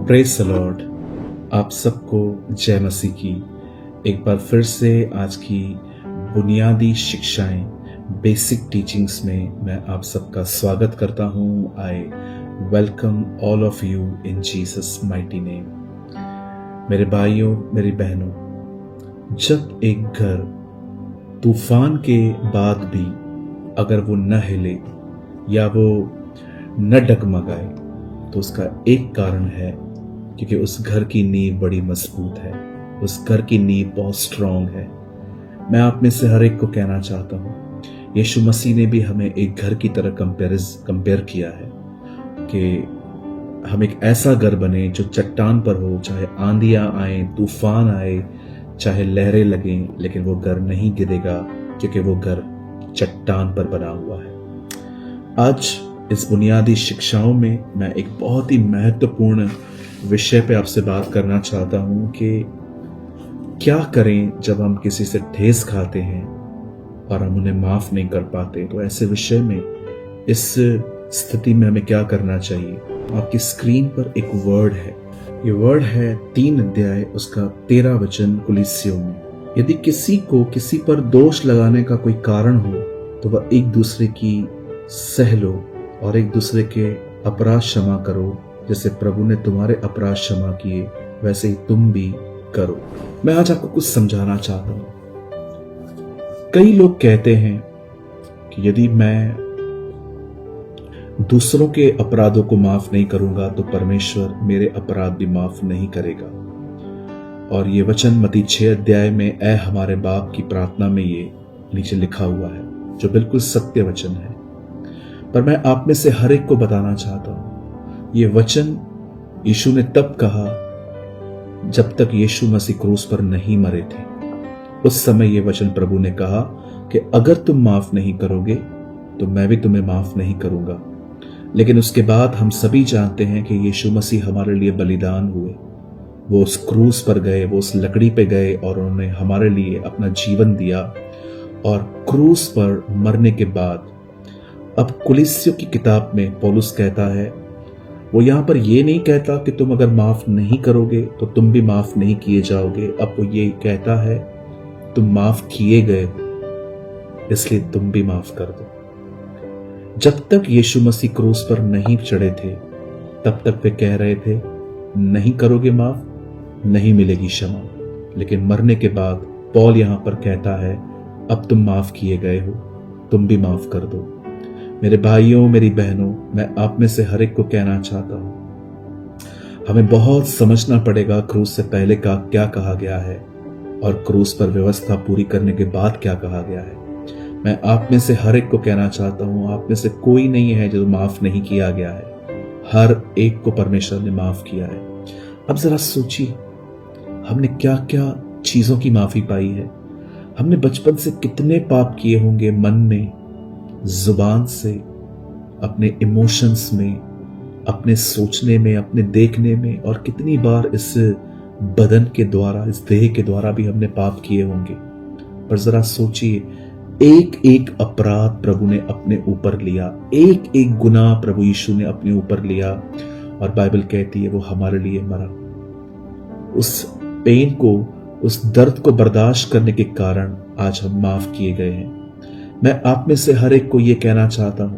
Praise the Lord. आप सबको जय मसीह की। एक बार फिर से आज की बुनियादी शिक्षाएं, बेसिक टीचिंग्स में मैं आप सबका स्वागत करता हूं। I welcome all of you in Jesus mighty name. मेरे भाइयों, मेरी बहनों, जब एक घर तूफान के बाद भी अगर वो न हिले या वो न डगमगाए तो उसका एक कारण है क्योंकि उस घर की नींव बड़ी मजबूत है, उस घर की नींव बहुत स्ट्रांग है। मैं आप में से हर एक को कहना चाहता हूँ, यीशु मसीह ने भी हमें एक घर की तरह कंपेयर किया है कि हम एक ऐसा घर बने जो चट्टान पर हो, चाहे आंधियां आए, तूफान आए, चाहे लहरें लगें, लेकिन वो घर नहीं गिरेगा क्योंकि वो घर चट्टान पर बना हुआ है। आज इस बुनियादी शिक्षाओं में मैं एक बहुत ही महत्वपूर्ण विषय पे आपसे बात करना चाहता हूं कि क्या करें जब हम किसी से ठेस खाते हैं और हम उन्हें माफ नहीं कर पाते। तो ऐसे विषय में, इस स्थिति में हमें क्या करना चाहिए। आपकी स्क्रीन पर एक वर्ड है, ये वर्ड है 3 अध्याय उसका 13 वचन कुलीसियों में। यदि किसी को किसी पर दोष लगाने का कोई कारण हो तो वह एक दूसरे की सह लो और एक दूसरे के अपराध क्षमा करो। जैसे प्रभु ने तुम्हारे अपराध क्षमा किए वैसे ही तुम भी करो। मैं आज आपको कुछ समझाना चाहता हूं। कई लोग कहते हैं कि यदि मैं दूसरों के अपराधों को माफ नहीं करूंगा तो परमेश्वर मेरे अपराध भी माफ नहीं करेगा। और ये वचन मत्ती 6 अध्याय में ऐ हमारे बाप की प्रार्थना में ये नीचे लिखा हुआ है, जो बिल्कुल सत्य वचन है। पर मैं आप में से हर एक को बताना चाहता हूं, ये वचन यीशु ने तब कहा जब तक यीशु मसीह क्रूस पर नहीं मरे थे। उस समय ये वचन प्रभु ने कहा कि अगर तुम माफ नहीं करोगे तो मैं भी तुम्हें माफ नहीं करूंगा। लेकिन उसके बाद हम सभी जानते हैं कि यीशु मसीह हमारे लिए बलिदान हुए। वो उस क्रूस पर गए, वो उस लकड़ी पे गए और उन्होंने हमारे लिए अपना जीवन दिया। और क्रूस पर मरने के बाद अब कुलीसियों की किताब में पौलुस कहता है, वो यहां पर ये नहीं कहता कि तुम अगर माफ नहीं करोगे तो तुम भी माफ नहीं किए जाओगे। अब वो ये कहता है तुम माफ किए गए इसलिए तुम भी माफ कर दो। जब तक यीशु मसीह क्रूस पर नहीं चढ़े थे तब तक वे कह रहे थे नहीं करोगे माफ, नहीं मिलेगी क्षमा। लेकिन मरने के बाद पौल यहां पर कहता है अब तुम माफ किए गए हो, तुम भी माफ कर दो। मेरे भाइयों, मेरी बहनों, मैं आप में से हर एक को कहना चाहता हूं, हमें बहुत समझना पड़ेगा क्रूस से पहले का क्या कहा गया है और क्रूस पर व्यवस्था पूरी करने के बाद क्या कहा गया है। मैं आप में से हर एक को कहना चाहता हूं, आप में से कोई नहीं है जो माफ नहीं किया गया है। हर एक को परमेश्वर ने माफ किया है। अब जरा सोचिए, हमने क्या क्या चीजों की माफी पाई है। हमने बचपन से कितने पाप किए होंगे, मन में, जुबान से, अपने इमोशंस में, अपने सोचने में, अपने देखने में, और कितनी बार इस बदन के द्वारा, इस देह के द्वारा भी हमने पाप किए होंगे। पर जरा सोचिए, एक एक अपराध प्रभु ने अपने ऊपर लिया, एक एक गुनाह प्रभु यीशु ने अपने ऊपर लिया। और बाइबल कहती है वो हमारे लिए मरा। उस पेन को, उस दर्द को बर्दाश्त करने के कारण आज हम माफ किए गए हैं। मैं आप में से हर एक को यह कहना चाहता हूं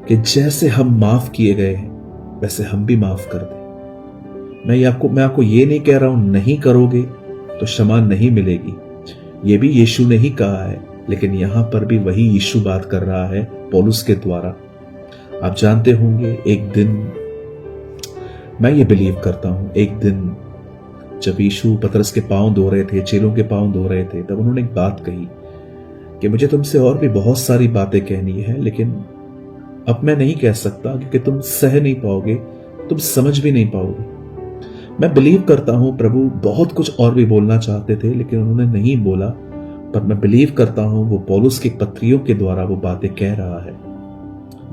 कि जैसे हम माफ किए गए हैं वैसे हम भी माफ कर दें। मैं आपको ये नहीं कह रहा हूं नहीं करोगे तो क्षमा नहीं मिलेगी, ये भी यीशु ने ही कहा है। लेकिन यहां पर भी वही यीशु बात कर रहा है पौलुस के द्वारा। आप जानते होंगे, एक दिन मैं ये बिलीव करता हूं, एक दिन जब यीशु पतरस के पांव धो रहे थे, चेलों के पांव धो रहे थे, तब उन्होंने एक बात कही कि मुझे तुमसे और भी बहुत सारी बातें कहनी है लेकिन अब मैं नहीं कह सकता क्योंकि तुम सह नहीं पाओगे, तुम समझ भी नहीं पाओगे। मैं बिलीव करता हूं प्रभु बहुत कुछ और भी बोलना चाहते थे लेकिन उन्होंने नहीं बोला। पर मैं बिलीव करता हूं वो पौलुस की पत्रियों के द्वारा वो बातें कह रहा है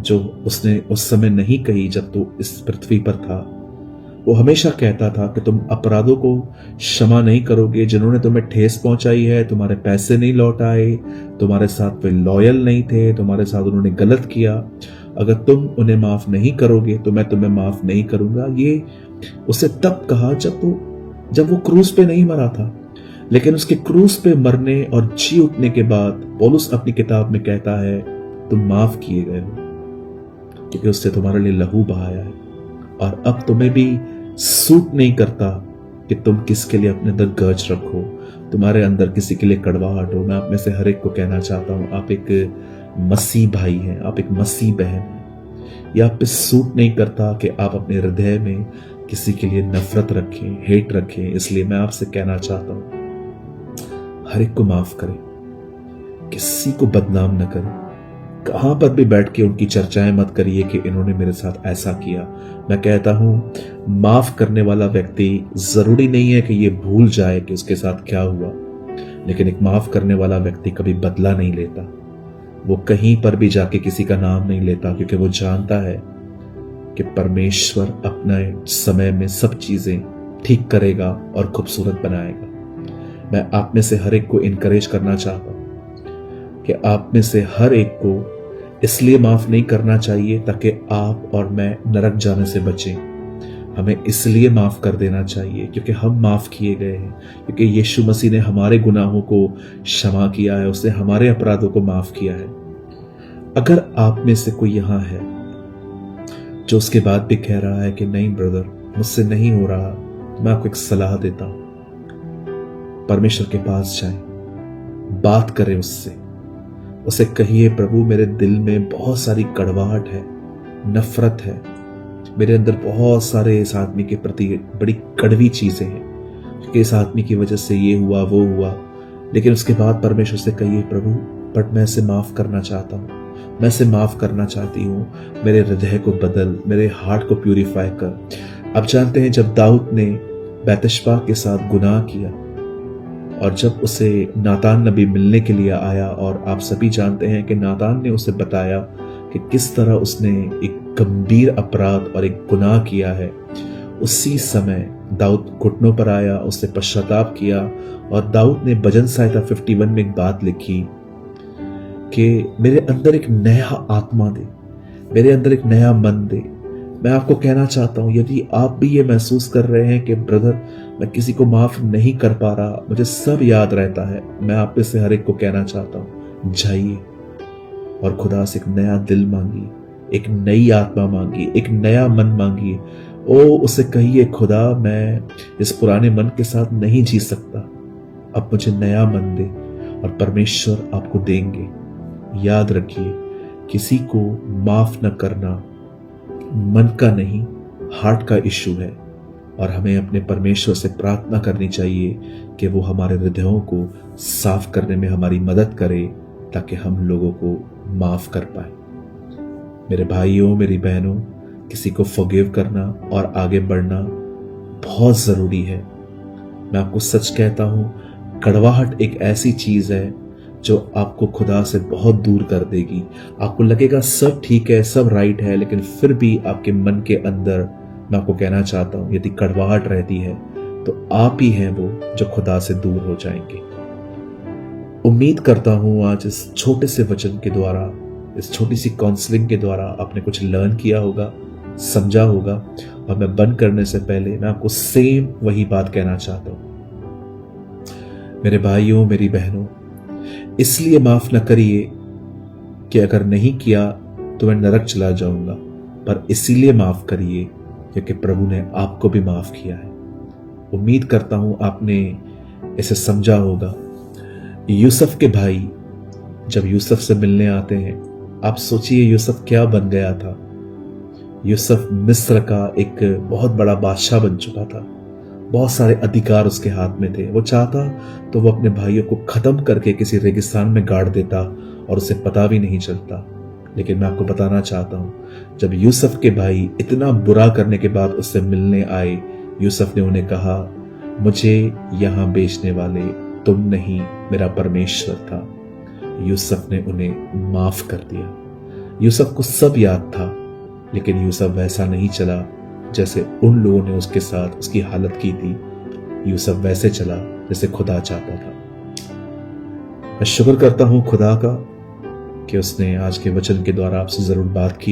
जो उसने उस समय नहीं कही जब तो इस पृथ्वी पर था। वो हमेशा कहता था कि तुम अपराधों को क्षमा नहीं करोगे, जिन्होंने तुम्हें ठेस पहुंचाई है, तुम्हारे पैसे नहीं लौटाए, तुम्हारे साथ वे लॉयल नहीं थे, तुम्हारे साथ उन्होंने गलत किया, अगर तुम उन्हें माफ नहीं करोगे तो मैं तुम्हें माफ नहीं करूंगा। ये उसे तब कहा जब वो क्रूस पे नहीं मरा था, लेकिन उसके क्रूस पे मरने और जी उठने के बाद पौलुस अपनी किताब में कहता है तुम माफ किए गए हो, क्योंकि उससे तुम्हारे लिए लहू बहाया है। और अब तुम्हें भी सूट नहीं करता कि तुम किसके लिए अपने अंदर गज रखो, तुम्हारे अंदर किसी के लिए कड़वाहट हो। मैं आप में से हर एक को कहना चाहता हूं, आप एक मसीह भाई हैं, आप एक मसीह बहन हैं। यह आप पे सूट नहीं करता कि आप अपने हृदय में किसी के लिए नफरत रखें, हेट रखें। इसलिए मैं आपसे कहना चाहता हूं, हर एक को माफ करें, किसी को बदनाम न करें। कहां पर भी बैठ के उनकी चर्चाएं मत करिए कि इन्होंने मेरे साथ ऐसा किया। मैं कहता हूं, माफ करने वाला व्यक्ति जरूरी नहीं है कि ये भूल जाए कि उसके साथ क्या हुआ, लेकिन एक माफ करने वाला व्यक्ति कभी बदला नहीं लेता। वो कहीं पर भी जाके किसी का नाम नहीं लेता, क्योंकि वो जानता है कि परमेश्वर अपने समय में सब चीजें ठीक करेगा और खूबसूरत बनाएगा। मैं आप में से हर एक को इनकरेज करना चाहता हूं कि आप में से हर एक को इसलिए माफ नहीं करना चाहिए ताकि आप और मैं नरक जाने से बचें। हमें इसलिए माफ कर देना चाहिए क्योंकि हम माफ किए गए हैं, क्योंकि यीशु मसीह ने हमारे गुनाहों को क्षमा किया है, उसने हमारे अपराधों को माफ किया है। अगर आप में से कोई यहां है जो उसके बाद भी कह रहा है कि नहीं ब्रदर, मुझसे नहीं हो रहा, मैं आपको एक सलाह देता हूं, परमेश्वर के पास जाएं, बात करें उससे। उसे कहिए, प्रभु मेरे दिल में बहुत सारी कड़वाहट है, नफरत है, मेरे अंदर बहुत सारे इस आदमी के प्रति बड़ी कड़वी चीजें हैं, क्योंकि इस आदमी की वजह से ये हुआ वो हुआ। लेकिन उसके बाद परमेश्वर से कहिए, प्रभु बट मैं इसे माफ करना चाहता हूँ, मैं इसे माफ करना चाहती हूँ, मेरे हृदय को बदल, मेरे हार्ट को प्यूरिफाई कर। अब जानते हैं जब दाऊद ने बैतशबा के साथ गुनाह किया और जब उसे नातान नबी मिलने के लिए आया, और आप सभी जानते हैं कि नातान ने उसे बताया कि किस तरह उसने एक गंभीर अपराध और एक गुनाह किया है, उसी समय दाऊद घुटनों पर आया, उसने पश्चाताप किया। और दाऊद ने भजन संहिता 51 में एक बात लिखी कि मेरे अंदर एक नया आत्मा दे, मेरे अंदर एक नया मन दे। मैं आपको कहना चाहता हूं, यदि आप भी ये महसूस कर रहे हैं कि ब्रदर मैं किसी को माफ नहीं कर पा रहा, मुझे सब याद रहता है, मैं आप में से हर एक को कहना चाहता हूं, जाइए और खुदा से एक नया दिल मांगिए, एक नई आत्मा मांगिए, एक नया मन मांगिए। ओ उसे कहिए, खुदा मैं इस पुराने मन के साथ नहीं जी सकता, अब मुझे नया मन दे, और परमेश्वर आपको देंगे। याद रखिए, किसी को माफ न करना मन का नहीं, हार्ट का इश्यू है, और हमें अपने परमेश्वर से प्रार्थना करनी चाहिए कि वो हमारे हृदयों को साफ करने में हमारी मदद करे, ताकि हम लोगों को माफ कर पाए। मेरे भाइयों, मेरी बहनों, किसी को फॉरगिव करना और आगे बढ़ना बहुत जरूरी है। मैं आपको सच कहता हूं, कड़वाहट एक ऐसी चीज है जो आपको खुदा से बहुत दूर कर देगी। आपको लगेगा सब ठीक है, सब राइट है, लेकिन फिर भी आपके मन के अंदर, मैं आपको कहना चाहता हूं, यदि कड़वाहट रहती है तो आप ही हैं वो जो खुदा से दूर हो जाएंगे। उम्मीद करता हूं आज इस छोटे से वचन के द्वारा, इस छोटी सी काउंसलिंग के द्वारा आपने कुछ लर्न किया होगा, समझा होगा। और मैं बंद करने से पहले मैं आपको सेम वही बात कहना चाहता हूं, मेरे भाइयों, मेरी बहनों, इसलिए माफ न करिए कि अगर नहीं किया तो मैं नरक चला जाऊंगा, पर इसीलिए माफ करिए क्योंकि प्रभु ने आपको भी माफ किया है। उम्मीद करता हूं आपने इसे समझा होगा। यूसुफ के भाई जब यूसुफ से मिलने आते हैं, आप सोचिए यूसुफ क्या बन गया था। यूसुफ मिस्र का एक बहुत बड़ा बादशाह बन चुका था, बहुत सारे अधिकार उसके हाथ में थे। वो चाहता तो वो अपने भाइयों को खत्म करके किसी रेगिस्तान में गाड़ देता और उसे पता भी नहीं चलता। लेकिन मैं आपको बताना चाहता हूं, जब यूसुफ के भाई इतना बुरा करने के बाद उससे मिलने आए, यूसुफ ने उन्हें कहा, मुझे यहां बेचने वाले तुम नहीं, मेरा परमेश्वर था। यूसुफ ने उन्हें माफ कर दिया। यूसुफ को सब याद था, लेकिन यूसुफ वैसा नहीं चला जैसे उन लोगों ने उसके साथ उसकी हालत की थी। यूसुफ वैसे चला जैसे खुदा चाहता था। मैं शुक्र करता हूं खुदा का कि उसने आज के वचन के द्वारा आपसे जरूर बात की।